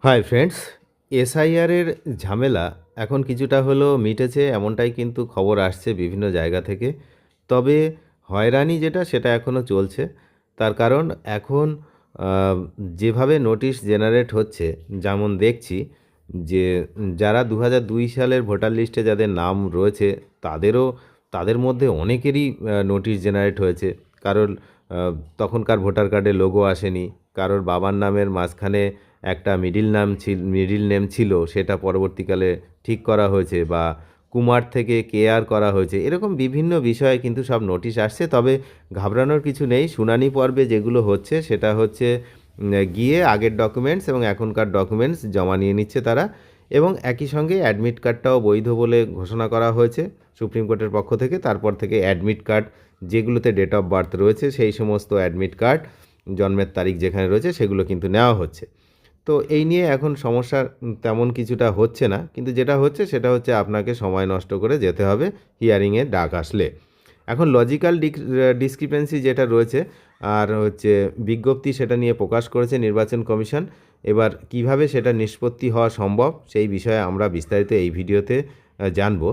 Hi friends, এসআইআরের ঝামেলা এখন কিছুটা হলেও মিটেছে এমনটাই কিন্তু খবর আসছে বিভিন্ন জায়গা থেকে। তবে হয়রানি যেটা সেটা এখনও চলছে। তার কারণ এখন যেভাবে নোটিশ জেনারেট হচ্ছে, যেমন দেখছি যে যারা 2002 সালের ভোটার লিস্টে যাদের নাম রয়েছে তাদের মধ্যে অনেকেরই নোটিশ জেনারেট হয়েছে। কারোর তখনকার ভোটার কার্ডে লোগো আসেনি, কারোর বাবার নামের মাঝখানে একটা মিডিল নেম ছিল, সেটা পরবর্তীকালে ঠিক করা হয়েছে, বা কুমার থেকে কেআর করা হয়েছে। এরকম বিভিন্ন বিষয়ে কিন্তু সব নোটিশ আসছে। তবে ঘাবড়ানোর কিছু নেই। শুনানি পর্বে যেগুলো হচ্ছে সেটা হচ্ছে গিয়ে আগের ডকুমেন্টস এবং এখনকার ডকুমেন্টস জমা নিয়ে নিচ্ছে তারা, এবং একই সঙ্গে অ্যাডমিট কার্ডটাও বৈধ বলে ঘোষণা করা হয়েছে সুপ্রিম কোর্টের পক্ষ থেকে। তারপর থেকে অ্যাডমিট কার্ড যেগুলোতে ডেট অফ বার্থ রয়েছে সেই সমস্ত অ্যাডমিট কার্ড, জন্মের তারিখ যেখানে রয়েছে সেগুলো কিন্তু নেওয়া হচ্ছে। তো এই নিয়ে এখন সমস্যা তেমন কিছুটা হচ্ছে না, কিন্তু যেটা হচ্ছে সেটা হচ্ছে আপনাকে সময় নষ্ট করে যেতে হবে হিয়ারিংয়ে ডাক আসলে। এখন লজিক্যাল ডিসক্রিপেন্সি যেটা রয়েছে আর হচ্ছে বিজ্ঞপ্তি, সেটা নিয়ে প্রকাশ করেছে নির্বাচন কমিশন। এবার কিভাবে সেটা নিষ্পত্তি হওয়া সম্ভব সেই বিষয়ে আমরা বিস্তারিত এই ভিডিওতে জানব।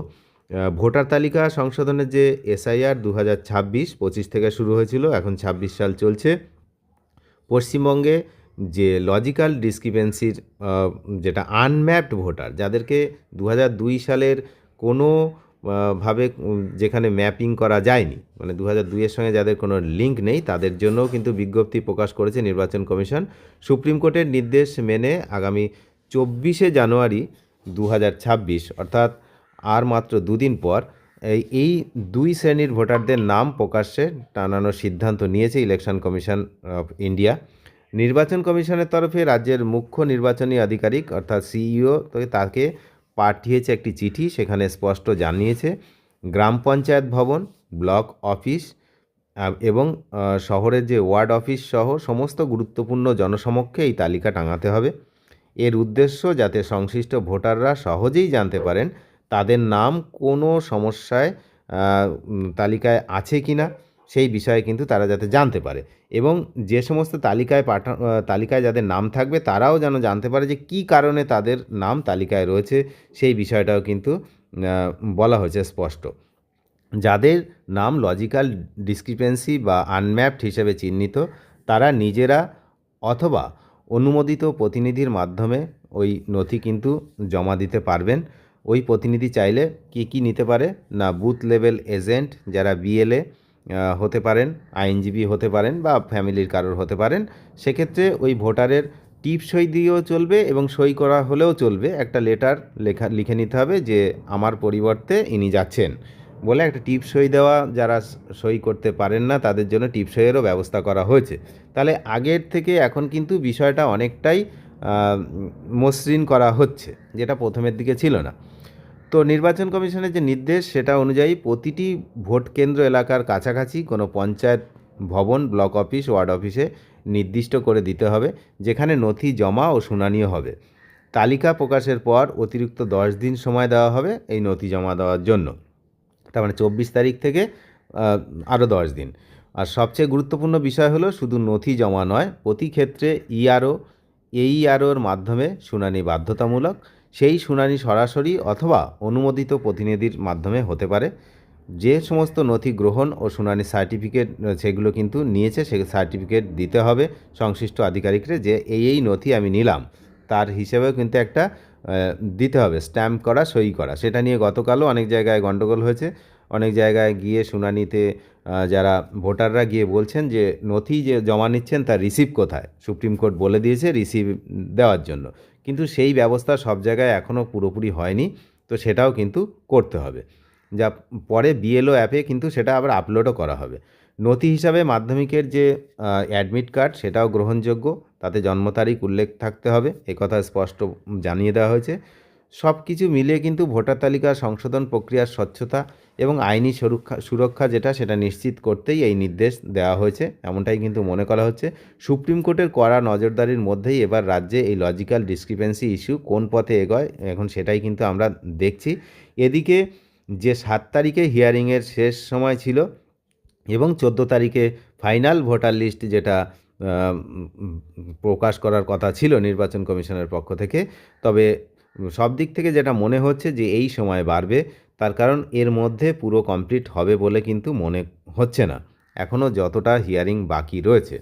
ভোটার তালিকা সংশোধনের যে এসআইআর 2026 থেকে শুরু হয়েছিল, এখন 26 সাল চলছে। পশ্চিমবঙ্গে যে লজিক্যাল ডিসক্রিপেন্সির যেটা আনম্যাপড ভোটার, যাদেরকে 2002 সালের কোনো ভাবে যেখানে ম্যাপিং করা যায়নি, মানে 2002-এর সঙ্গে যাদের কোনো লিঙ্ক নেই, তাদের জন্যও কিন্তু বিজ্ঞপ্তি প্রকাশ করেছে নির্বাচন কমিশন। সুপ্রিম কোর্টের নির্দেশ মেনে আগামী 24 জানুয়ারি 2026, অর্থাৎ আর মাত্র দুদিন পর এই দুই শ্রেণীর ভোটারদের নাম প্রকাশ্যে টানানোর সিদ্ধান্ত নিয়েছে ইলেকশন কমিশন অফ ইন্ডিয়া। নির্বাচন কমিশনের তরফে রাজ্যের মুখ্য নির্বাচনী আধিকারিক অর্থাৎ সিইও তাকে পাঠিয়েছে একটি চিঠি। সেখানে স্পষ্ট জানিয়েছে গ্রাম পঞ্চায়েত ভবন, ব্লক অফিস এবং শহরের যে ওয়ার্ড অফিস সহ সমস্ত গুরুত্বপূর্ণ জনসমক্ষে এই তালিকা টাঙাতে হবে। এর উদ্দেশ্য যাতে সংশ্লিষ্ট ভোটাররা সহজেই জানতে পারেন তাদের নাম কোনো সমস্যায় তালিকায় আছে কি না, সেই বিষয়ে কিন্তু তারা যাতে জানতে পারে, এবং যে সমস্ত তালিকায় যাদের নাম থাকবে তারাও যেন জানতে পারে যে কী কারণে তাদের নাম তালিকায় রয়েছে, সেই বিষয়টাও কিন্তু বলা হয়েছে স্পষ্ট। যাদের নাম লজিক্যাল ডিসক্রিপেন্সি বা আনম্যাপড হিসেবে চিহ্নিত, তারা নিজেরা অথবা অনুমোদিত প্রতিনিধির মাধ্যমে ওই নথি কিন্তু জমা দিতে পারবেন। ওই প্রতিনিধি চাইলে কী নিতে পারে না, বুথ লেভেল এজেন্ট যারা বিএলএ হতে পারেন, আইনজীবী হতে পারেন, বা ফ্যামিলির কারোর হতে পারেন। সেক্ষেত্রে ওই ভোটারের টিপ সই দিয়েও চলবে এবং সই করা হলেও চলবে। একটা লেটার লিখে নিতে হবে যে আমার পরিবর্তে ইনি যাচ্ছেন বলে একটা টিপ সই দেওয়া। যারা সই করতে পারেন না তাদের জন্য টিপ সইয়েরও ব্যবস্থা করা হয়েছে। তাহলে আগের থেকে এখন কিন্তু বিষয়টা অনেকটাই মসৃণ করা হচ্ছে, যেটা প্রথমের দিকে ছিল না। তো নির্বাচন কমিশনের যে নির্দেশ সেটা অনুযায়ী প্রতিটি ভোট কেন্দ্র এলাকার কাছাকাছি কোনো পঞ্চায়েত ভবন, ব্লক অফিস, ওয়ার্ড অফিসে নির্দিষ্ট করে দিতে হবে, যেখানে নথি জমা ও শুনানিও হবে। তালিকা প্রকাশের পর অতিরিক্ত 10 দিন সময় দেওয়া হবে এই নথি জমা দেওয়ার জন্য। তার মানে 24 তারিখ থেকে আরও 10 দিন। আর সবচেয়ে গুরুত্বপূর্ণ বিষয় হলো শুধু নথি জমা নয়, প্রতি ক্ষেত্রে এইআরওর মাধ্যমে শুনানি বাধ্যতামূলক। সেই শুনানি সরাসরি অথবা অনুমোদিত প্রতিনিধির মাধ্যমে হতে পারে। যে সমস্ত নথি গ্রহণ ও শুনানি সার্টিফিকেট সেগুলো কিন্তু নিয়েছে, সে সার্টিফিকেট দিতে হবে সংশ্লিষ্ট আধিকারিকরে যে এই নথি আমি নিলাম, তার হিসেবেও কিন্তু একটা দিতে হবে, স্ট্যাম্প করা, সই করা। সেটা নিয়ে গতকালও অনেক জায়গায় গণ্ডগোল হয়েছে। অনেক জায়গায় গিয়ে শুনানিতে যারা ভোটাররা গিয়ে বলছেন যে নথি যে জমা নিচ্ছেন তার রিসিভ কোথায়, সুপ্রিম কোর্ট বলে দিয়েছে রিসিভ দেওয়ার জন্য, কিন্তু সেই ব্যবস্থা সব জায়গায় এখনও পুরোপুরি হয়নি। তো সেটাও কিন্তু করতে হবে, যা পরে বিএলও অ্যাপে কিন্তু সেটা আবার আপলোডও করা হবে। নথি হিসাবে মাধ্যমিকের যে অ্যাডমিট কার্ড সেটাও গ্রহণযোগ্য, তাতে জন্ম তারিখ উল্লেখ থাকতে হবে, একথা স্পষ্ট জানিয়ে দেওয়া হয়েছে। সব কিছু মিলিয়ে কিন্তু ভোটার তালিকা সংশোধন প্রক্রিয়ার স্বচ্ছতা এবং আইনি সুরক্ষা যেটা সেটা নিশ্চিত করতেই এই নির্দেশ দেওয়া হয়েছে, এমনটাই কিন্তু মনে করা হচ্ছে। সুপ্রিম কোর্টের কড়া নজরদারির মধ্যেই এবার রাজ্যে এই লজিক্যাল ডিসক্রিপেন্সি ইস্যু কোন পথে এগোয় এখন সেটাই কিন্তু আমরা দেখছি। এদিকে যে 7 তারিখে হিয়ারিংয়ের শেষ সময় ছিল এবং 14 তারিখে ফাইনাল ভোটার লিস্ট যেটা প্রকাশ করার কথা ছিল নির্বাচন কমিশনের পক্ষ থেকে। তবে সব দিক থেকে যেটা মনে হচ্ছে যে এই সময় বাড়বে, তার কারণ এর মধ্যে পুরো কমপ্লিট হবে বলে কিন্তু মনে হচ্ছে না, এখনও যতটা হিয়ারিং বাকি রয়েছে।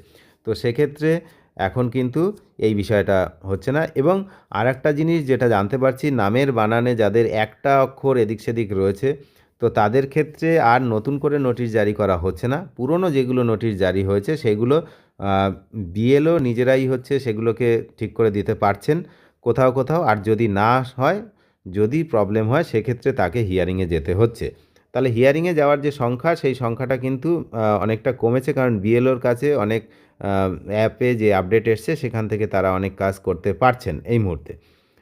তো সেক্ষেত্রে এখন কিন্তু এই বিষয়টা হচ্ছে না। এবং আর একটা জিনিস যেটা জানতে পারছি, নামের বানানে যাদের একটা অক্ষর এদিক সেদিক রয়েছে, তো তাদের ক্ষেত্রে আর নতুন করে নোটিশ জারি করা হচ্ছে না। পুরনো যেগুলো নোটিশ জারি হয়েছে সেগুলো বিএলও নিজেরাই হচ্ছে সেগুলোকে ঠিক করে দিতে পারছেন কোথাও কোথাও। আর যদি না হয়, যদি প্রবলেম হয়, সেক্ষেত্রে তাকে হিয়ারিংয়ে যেতে হচ্ছে। তাহলে হিয়ারিংয়ে যাওয়ার যে সংখ্যা, সেই সংখ্যাটা কিন্তু অনেকটা কমেছে, কারণ বিএলওর কাছে অনেক অ্যাপে যে আপডেট এসছে সেখান থেকে তারা অনেক কাজ করতে পারছেন এই মুহূর্তে।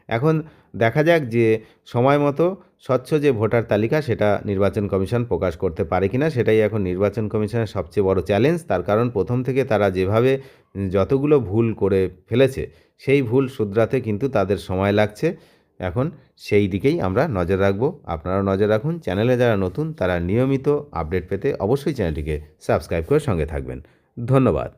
এখন দেখা যাক যে সময় মতো স্বচ্ছ যে ভোটার তালিকা সেটা নির্বাচন কমিশন প্রকাশ করতে পারে কিনা, সেটাই এখন নির্বাচন কমিশনের সবচেয়ে বড় চ্যালেঞ্জ। তার কারণ প্রথম থেকে তারা যেভাবে যতগুলো ভুল করে ফেলেছে, সেই ভুল শুধরাতে কিন্তু তাদের সময় লাগছে। এখন সেই দিকেই আমরা নজর রাখবো, আপনারাও নজর রাখুন। চ্যানেলে যারা নতুন তারা নিয়মিত আপডেট পেতে অবশ্যই চ্যানেলটিকে সাবস্ক্রাইব করে সঙ্গে থাকবেন। ধন্যবাদ।